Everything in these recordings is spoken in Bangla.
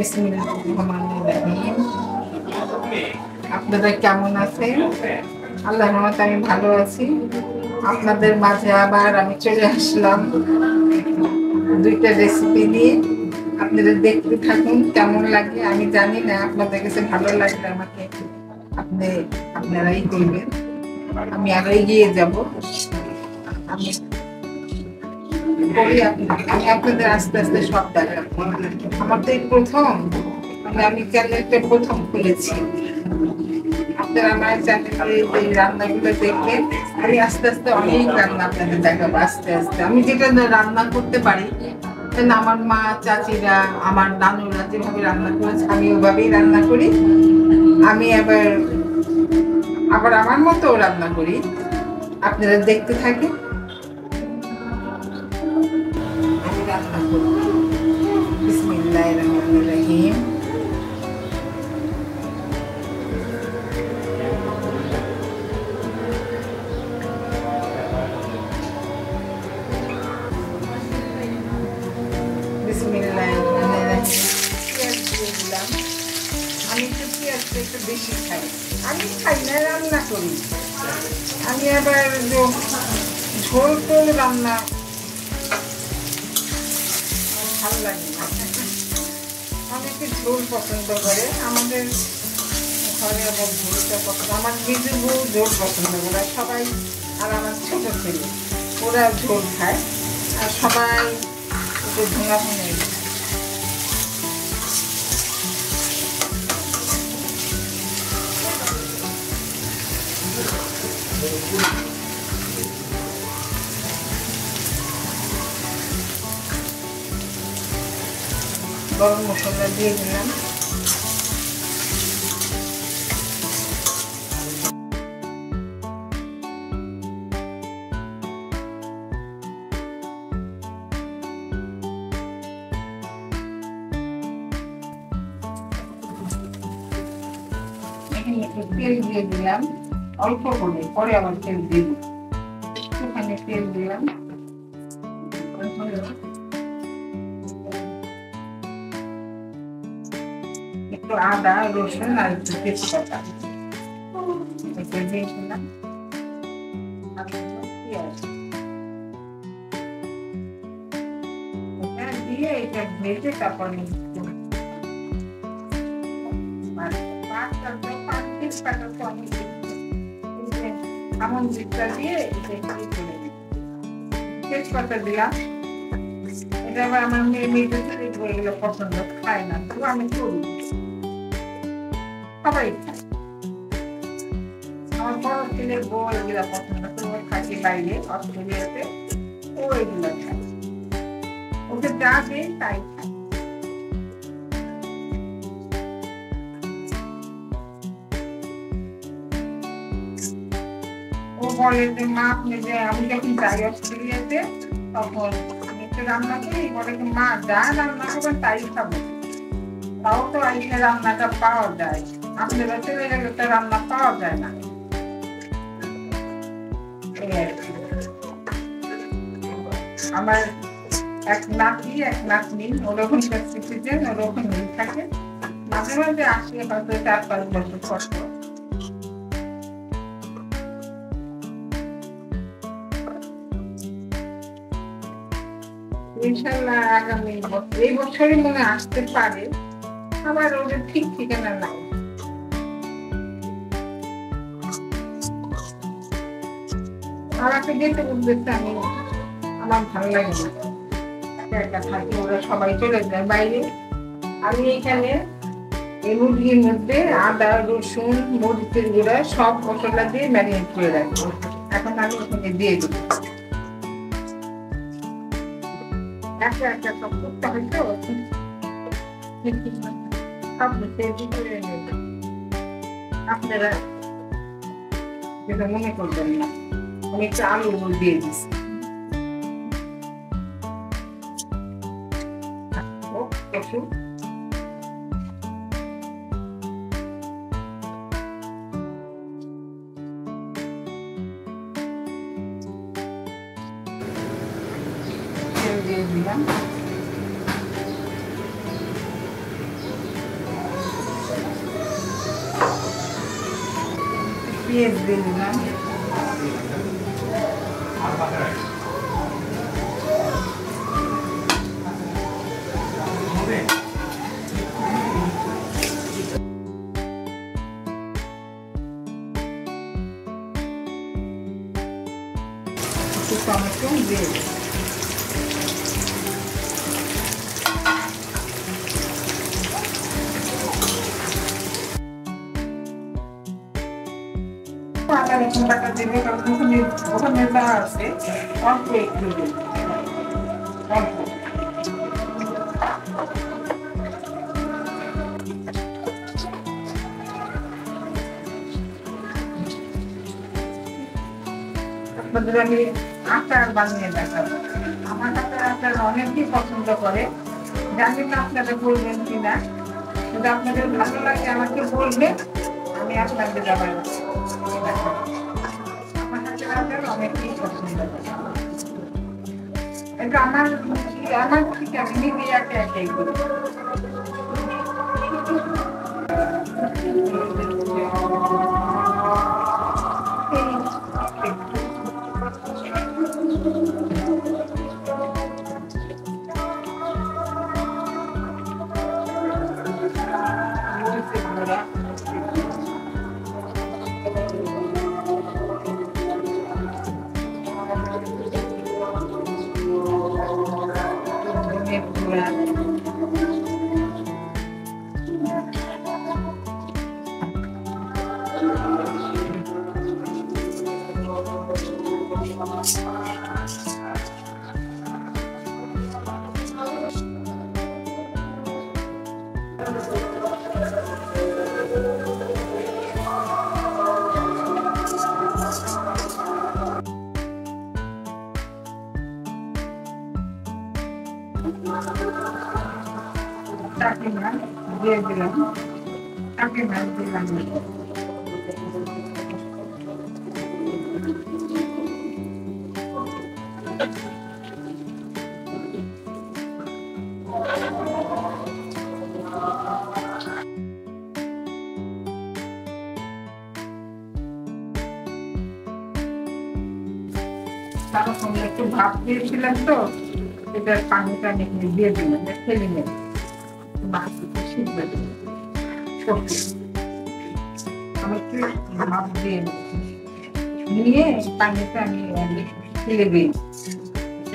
বিসমিল্লাহির আপনারা কেমন আছেন? আল্লাহর রহমতে আমি ভালো আছি। আপনাদের মাঝে আবার আমি চলে আসলাম দুইটা রেসিপি নিয়ে। আপনারা দেখতে থাকুন কেমন লাগে। আমি জানি না আপনাদের কাছে ভালো লাগলে আমাকে আপনারাই করবেন, আমি আরো এগিয়ে যাব। আমি আপনাদের আস্তে আস্তে সব দেখাবো। আমার তো এই প্রথম, আমি চ্যানেলটা প্রথম খুলেছি। আপনারা আমার চ্যানেলে যে রান্নাগুলো দেখবেন, আমি আস্তে আস্তে অনেক রান্না আপনাদের দেখাবো। আস্তে আস্তে আমি যেটা রান্না করতে পারি, আমার মা চাচিরা আমার নানুরা যেভাবে রান্না করেছে আমি ওভাবেই রান্না করি। আমি আবার আমার মতো রান্না করি। আপনারা দেখতে থাকেন। আমি রান্না করি। বিসমিল্লাহির রহমানির রহিম। আমি একটু পেঁয়াজটা একটু বেশি খাই। আমি খাই না, রান্না করি। আমি আবার ঝোল টোল রান্না ভালো লাগে না। আমি একটু ঝোল পছন্দ করে। আমাদের ঘরে আবার ঝোলটা পছন্দ। আমার নিজের বউ ঝোল পছন্দ করে সবাই। আর আমার ছোট ছেলে ওরা ঝোল খায়। আর সবাই একটু ভুনা ভুনে খায়। গরম মশলা দিয়ে দিলাম। এখানে একটু তেল দিয়ে দিলাম অল্প করে, পরে আবার তেল দিব। একটুখানি তেল দিলাম। একটু আদা রসুন আর একটু তেজপাতা দিয়ে দিলাম। দিয়ে এটা ভেজে তারপর তেজপাতা দিলাম। এটা আবার আমার মেয়েদের পছন্দ, খায় না, তো আমি করি। সবাই খায়। আমার বড় ছেলে বউ এগুলা পছন্দ করে, ওই থাকে বাইরে অস্ট্রেলিয়াতে, ও এগুলো খায়। ওকে যা দেয় তাই খায়। ও বলে যে মা আপনি যে আমি যখন যাই অস্ট্রেলিয়াতে তখন আমি একটু রান্না করি, বলে যে মা যা রান্না করবেন তাই খাবো। তাও তো এখানে রান্নাটা পাওয়া যায়, আপনারা চলে গেলে তো রান্না পাওয়া যায় না। আমার এক নাতি এক নাতনি ওরকম সিটিজেন, ওরকম থাকে। মাঝে মাঝে আসে, হয়তো 4-5 বছর পর। ইনশাআল্লাহ আগামী এই বছরই মনে আসতে পারে। আবার ওদের ঠিক ঠিকানা নাই। আমাকে যেতে বলতেছে, আমি আমার ভালো লাগে না, একা থাকি। ওরা সবাই চলে যায় বাইরে। আমি এখানে এই মুরগির মধ্যে আদা রসুন মরিচের গুঁড়া সব মশলা দিয়ে ম্যারিনেট করে রাখবো। এখন আমি ওখানে দিয়ে দেবো। একা একা সব করতে হয় তো, সব করে নেব। আপনারা যেটা মনে করবেন না। আমি একটু আলু দিয়ে দিচ্ছি। দিয়ে দিলাম। পেঁয়াজ দিয়ে দিলাম, একটু টমেটো দিয়ে দিলাম। আদা রসুন বাটা দেবে, কারণ ওখানে যা আছে অল্প একটু দেবে, অল্প। আপনাদের আমি আচার বানিয়ে দেখাবো। আমার হাতের আচার অনেকেই পছন্দ করে, জানি না আপনারা বলবেন কিনা, কিন্তু আপনাদের ভালো লাগে আমাকে বলবেন, আমি আপনাদের আবার দেখাবো। আমার হাতের আচার অনেকেই পছন্দ করে। এটা আমার ঠিক আমি নিজে একে একে করি। টাকি মাছ দিয়ে দিলাম, টাকি মাছ দিলাম, তার সঙ্গে একটু ভাত দিয়েছিলাম, তো এটার পানিটা আমি দিয়ে দিলাম, ফেলে নেব, মাছ সিদ্ধ আমি একটু ভাত দিয়ে নিয়ে পানিটা আমি ফেলে দিই,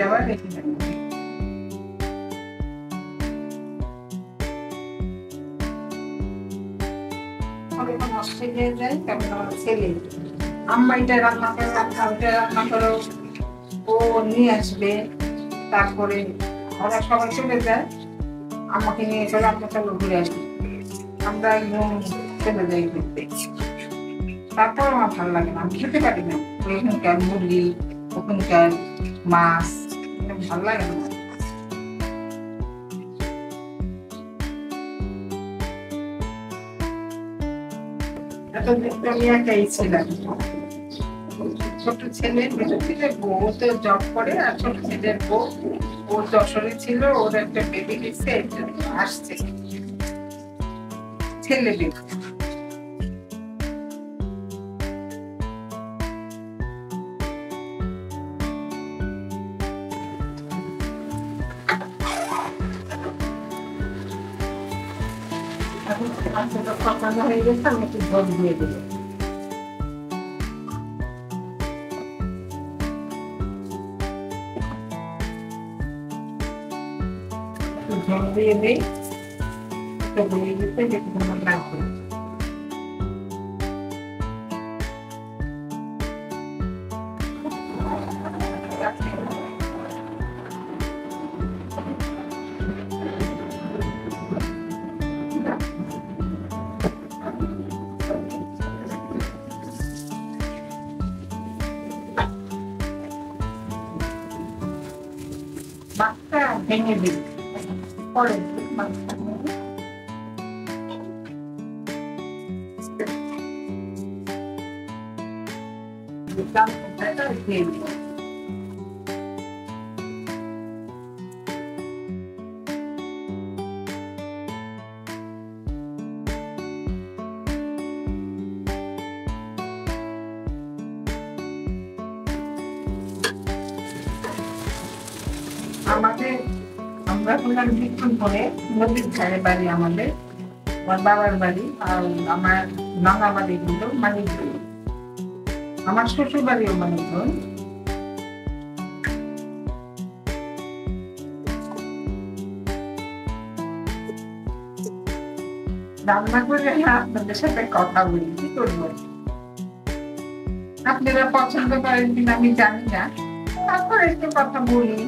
আবার রেখে দেব। নষ্ট হয়ে যায়, তখন আমার ছেলে আম্মা এটা রান্না করো, ওইটা রান্না করো, ও নিয়ে আসবে, তারপরে ওরা সবাই চলে যায়, আমাকে নিয়ে এসে রান্না করলো, ঘুরে আসবে, আমরা একদম চলে যাই ঘুরতে। তারপর আমার ভালো লাগে না, আমি খেতে পারি না ওইখানকার মুরগি, ওখানকার মাছ, ভালো লাগে না। আমি একাই ছিলাম, ছোট ছেলে মেজো ছেলে বউ তো জব করে, আর ছোট ছেলের বউ ও যশোরে ছিল, ওর একটা বেবি দিচ্ছে, আসছে ছেলে বেবি। এখন হয়ে গেছে, আমি একটু ঝোল দিয়ে দিলাম, ঝোল দিয়ে দিই, হয়ে গেছে, দেখে আমার লাগবে। মাছটা ভেঙে দিই, পরে মাছটা দিয়ে দিই। যে আমরা হলাম বিক্ষণ করে নদীর ধারে বাড়ি আমাদের, আমার বাবার বাড়ি, আর আমার নানা বাড়ি হলো মানিকগঞ্জ, আমার শ্বশুর বাড়িও মানিকগঞ্জ। রান্না করে আপনাদের সাথে কথা বলি, কি করবো? আপনারা পছন্দ করেন কিনা আমি জানি না, তারপর একটু কথা বলি।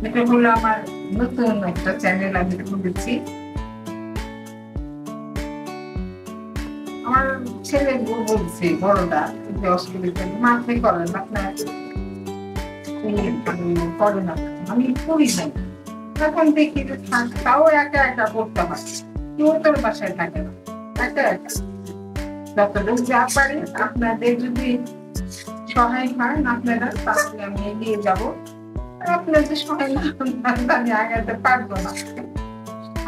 এটা হলো আমার নতুন একটা চ্যানেল আমি খুলেছি। আমার ছেলে বলছে বড়টা যে অসুবিধা মাথায় করেন আপনার করে না, আমি করি না। তখন দেখি যে তাও একা একা করতে হয়, কেউ তোর বাসায় থাকে না, একা একা। যতটুকু যা পারে আপনাদের যদি সহায় হয় আপনারা, তাহলে আমি এগিয়ে যাবো। আপনাদের সহায় না আমি আগাতে পারবো না।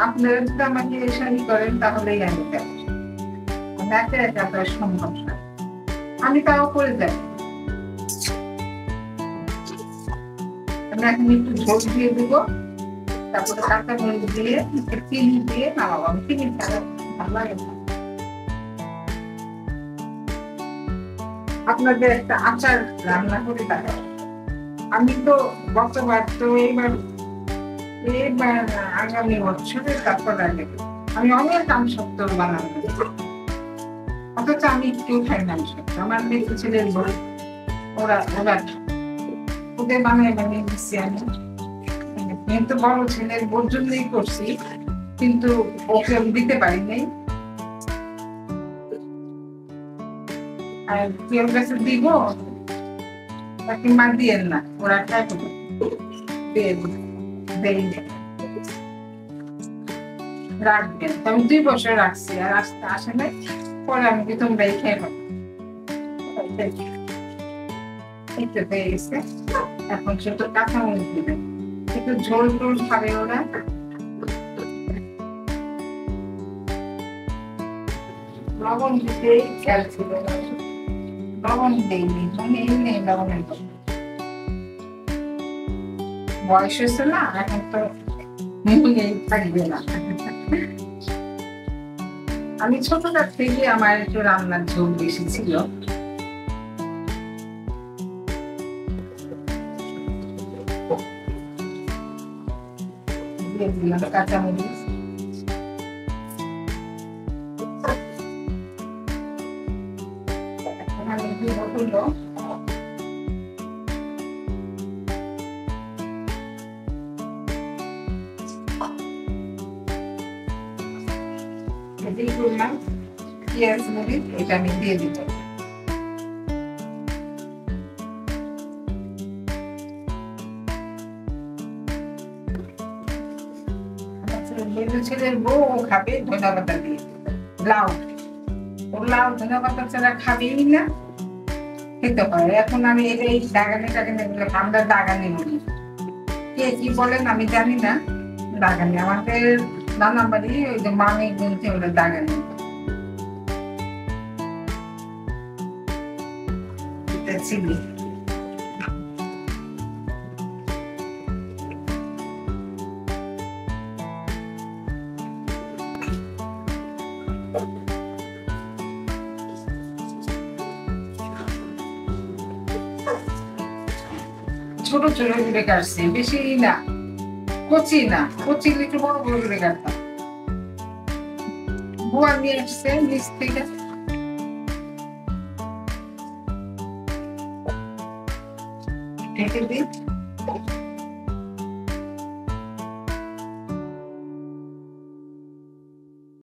আপনারা যদি আমাকে সাহায্য করেন তাহলেই আমি যাবো, একা একা তো সম্ভব না। আমি তাও করে যাবো। আমি এখন একটু ঝোল দিয়ে দেবো, তারপরে কাঁচা মরিচ দিয়ে চিনি দিয়ে নামাবো। আমি চিনি ছাড়া ভালো লাগে না। আপনাদের একটা আচার রান্না করে দেখাবো। আমি তো গতবার তো এইবার আগামী বছরে তারপর আগে আমি অনেক আমসত্ব বানাবো, অথচ আমি একটু খাই না আমসত্ব। আমার মেয়ে ছেলের বউ ওরা ওদের বানিয়ে দিচ্ছি আমি, কিন্তু বড় ছেলের বোর জন্যই করছি, কিন্তু ওকে আমি দিতে পারি নাই। আর কেউ কাছে দিব তাকে মা দিয়েন না, ওরা রাখবেন। আমি 2 বছর রাখছি, আর আসতে আসে নাই। পরে আমি কি তোমরাই খেয়ে পাবো। হয়ে গেছে, এখন শুধু কাঁচা মরিচ দিবেন, একটু ঝোল টোল খাবে ওরা। লবণ দিতেই খেয়াল ছিল, লবণ দেয়নি, মানে এই নেই লবণের। বয়স হয়েছে না, এখন তো থাকবে না। আমি ছোটটার থেকে আমার একটু রান্নার ঝোল বেশি ছিল। কাঁচামরিচ, হলো পেঁয়াজ মরিচ, এটা আমি দিয়ে দিব। ছেলের বউ ও খাবে ধনিয়া পাতা দিয়ে, লাউ ও লাউ ধনিয়া পাতা ছাড়া খাবেই না, খেতে হয়। এখন আমি এই দাগানি টাগানি আমরা দাগানি বলি, কে কি বলেন আমি জানি না। দাগানি আমাদের নানা বাড়ি ওই যে মানিকগঞ্জ ওরা দাগানি। চিনি ছোট ছোট করে কাটছি, বেশি না, কচি না, কচি একটু বড় বড় করে কাটতাম। বুয়া নিয়ে আসছে নিচ থেকে, ঢেকে দিই।